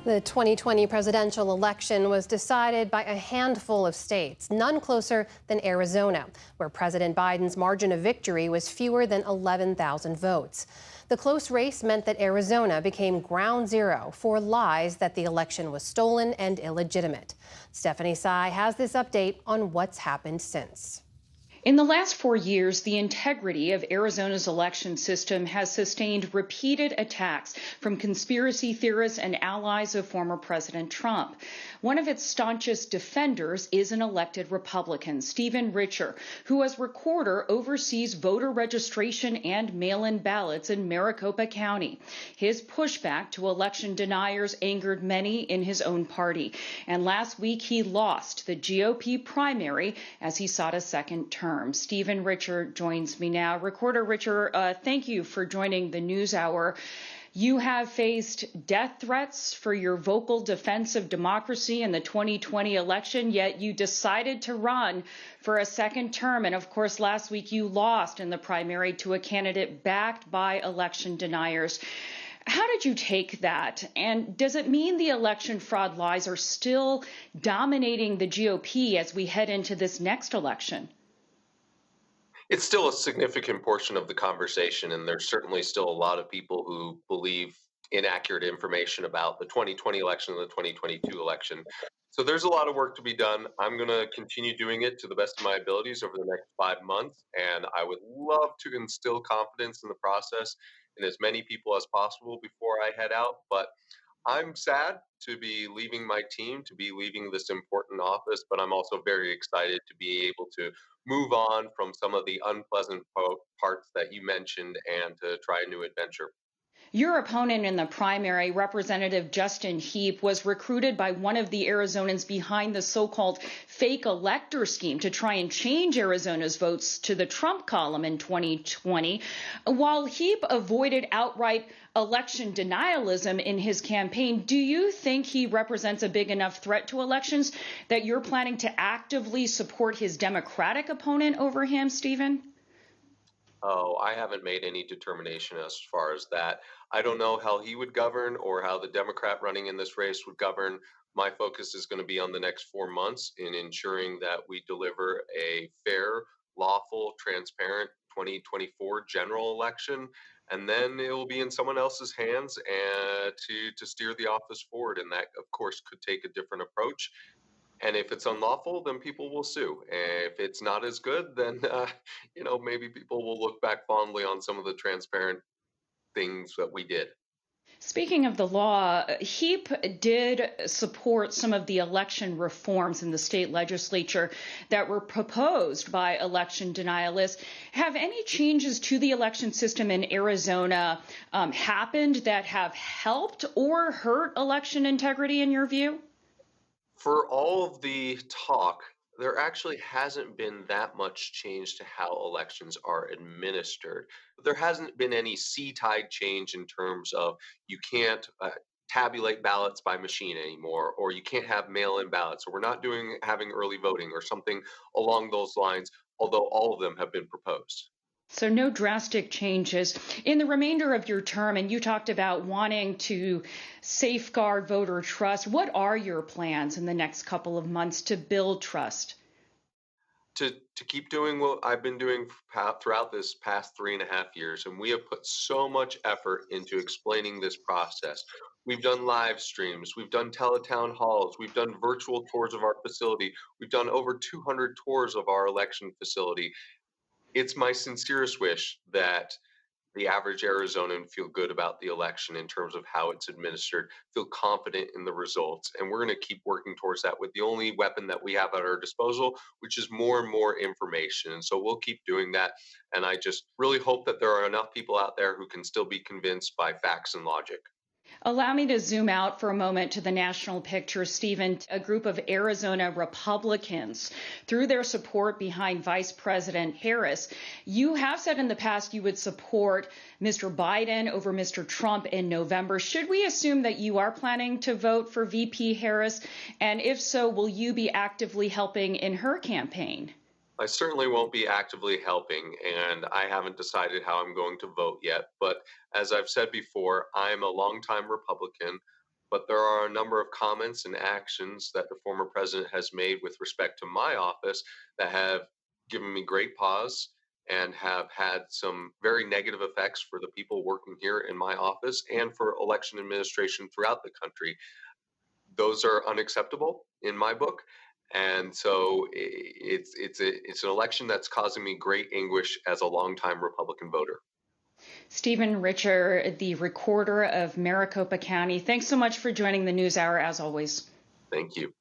The 2020 presidential election was decided by a handful of states, none closer than Arizona, where President Biden's margin of victory was fewer than 11,000 votes. The close race meant that Arizona became ground zero for lies that the election was stolen and illegitimate. Stephanie Sy has this update on what's happened since. In the last 4 years, the integrity of Arizona's election system has sustained repeated attacks from conspiracy theorists and allies of former President Trump. One of its staunchest defenders is an elected Republican, Stephen Richer, who as recorder oversees voter registration and mail-in ballots in Maricopa County. His pushback to election deniers angered many in his own party. And last week, he lost the GOP primary as he sought a second term. Stephen Richer joins me now. Recorder Richer, thank you for joining the NewsHour. You have faced death threats for your vocal defense of democracy in the 2020 election, yet you decided to run for a second term. And of course, last week you lost in the primary to a candidate backed by election deniers. How did you take that? And does it mean the election fraud lies are still dominating the GOP as we head into this next election? It's still a significant portion of the conversation, and there's certainly still a lot of people who believe inaccurate information about the 2020 election and the 2022 election. So there's a lot of work to be done. I'm going to continue doing it to the best of my abilities over the next 5 months, and I would love to instill confidence in the process in as many people as possible before I head out. But I'm sad to be leaving my team, to be leaving this important office, but I'm also very excited to be able to move on from some of the unpleasant parts that you mentioned and to try a new adventure. Your opponent in the primary, Representative Justin Heap, was recruited by one of the Arizonans behind the so-called fake elector scheme to try and change Arizona's votes to the Trump column in 2020. While Heap avoided outright election denialism in his campaign, do you think he represents a big enough threat to elections that you're planning to actively support his Democratic opponent over him, Stephen? Oh, I haven't made any determination as far as that. I don't know how he would govern or how the Democrat running in this race would govern. My focus is going to be on the next 4 months in ensuring that we deliver a fair, lawful, transparent 2024 general election. And then it will be in someone else's hands and to steer the office forward. And that, of course, could take a different approach. And if it's unlawful, then people will sue. And if it's not as good, then maybe people will look back fondly on some of the transparent things that we did. Speaking of the law, Heap did support some of the election reforms in the state legislature that were proposed by election denialists. Have any changes to the election system in Arizona happened that have helped or hurt election integrity in your view? For all of the talk, there actually hasn't been that much change to how elections are administered. There hasn't been any sea tide change in terms of you can't tabulate ballots by machine anymore, or you can't have mail in ballots, or we're not doing having early voting or something along those lines, although all of them have been proposed. So no drastic changes in the remainder of your term. And you talked about wanting to safeguard voter trust. What are your plans in the next couple of months to build trust? To keep doing what I've been doing throughout this past 3.5 years, and we have put so much effort into explaining this process. We've done live streams, we've done teletown halls, we've done virtual tours of our facility, we've done over 200 tours of our election facility. It's my sincerest wish that the average Arizonan feel good about the election in terms of how it's administered, feel confident in the results. And we're going to keep working towards that with the only weapon that we have at our disposal, which is more and more information. And so we'll keep doing that. And I just really hope that there are enough people out there who can still be convinced by facts and logic. Allow me to zoom out for a moment to the national picture, Stephen. A group of Arizona Republicans, through their support behind Vice President Harris, you have said in the past you would support Mr. Biden over Mr. Trump in November. Should we assume that you are planning to vote for VP Harris? And if so, will you be actively helping in her campaign? I certainly won't be actively helping, and I haven't decided how I'm going to vote yet. But as I've said before, I'm a longtime Republican. but there are a number of comments and actions that the former president has made with respect to my office that have given me great pause and have had some very negative effects for the people working here in my office and for election administration throughout the country. Those are unacceptable in my book. And so it's an election that's causing me great anguish as a longtime Republican voter. Stephen Richer, the recorder of Maricopa County, thanks so much for joining the NewsHour as always. Thank you.